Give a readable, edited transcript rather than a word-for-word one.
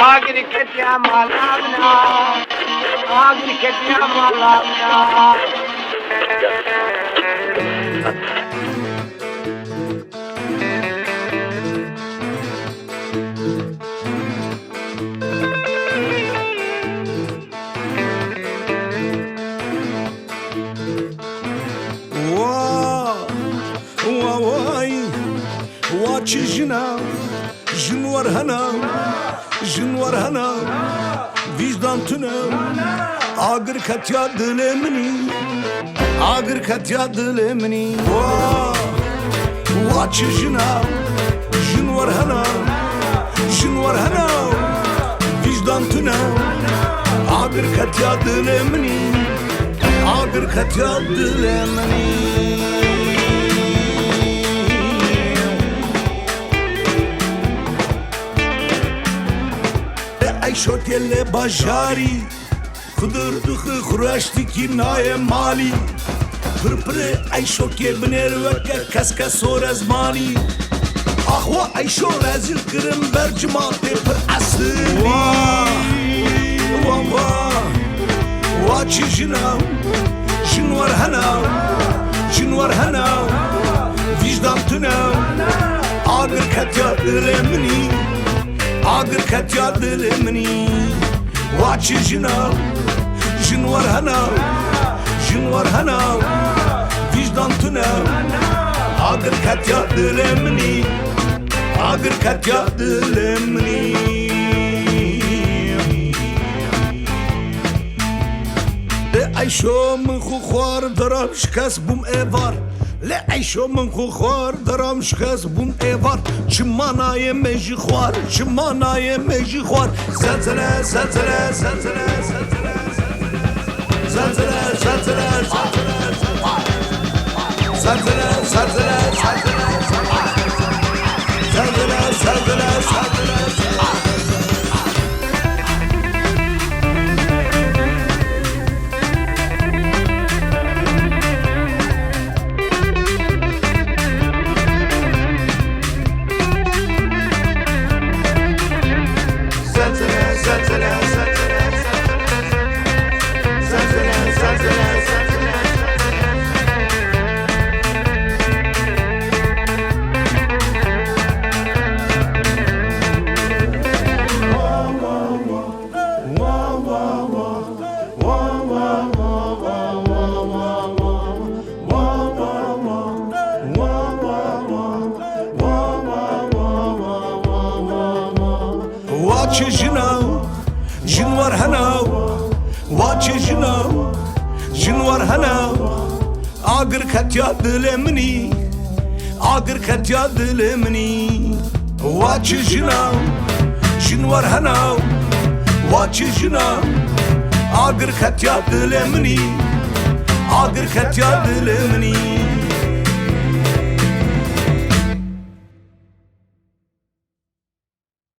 آگر کتیا مالامنا آگر کتیا مالامنا Çijina, jinwar hana, jinwar hana, vicdan tüne, agır katya dilemini, agır katya dilemini. Çijina, jinwar hana, jinwar hana, vicdan tüne, agır katya dilemini, agır katya dilemini. شوتل باشاری خدر دخ خورشتی کی نای مالی پر پر ای شوکی بنر وک کس کس سور از مالی آخوا ای شو رزیل کرم بر جماعت پر اصلی وا چی جناو جنوار هناو جنوار هناو وجدان تناو آگر کتیا دلمنی آگر کتیا دلمنی واچی جناو جنوار هناو جنوار هناو وجدان تناو آگر کتیا دلمنی آگر کتیا دلمنی عیشو من خو خوار درام شکست بوم ایوار لعيشو من خو خوار درام شکست بوم ایوار چمانای میجی خوار چمانای میجی خوار زلزله زلزله زلزله زلزله زلزله زلزله زلزله زلزله زلزله زلزله واچی جناو جنوار هناو واچی جناو جنوار هناو آگر کتیا دلمنی آگر کتیا دلمنی واچی جناو جنوار هناو واچی جناو آگر کتیا دلمنی آگر کتیا دلمنی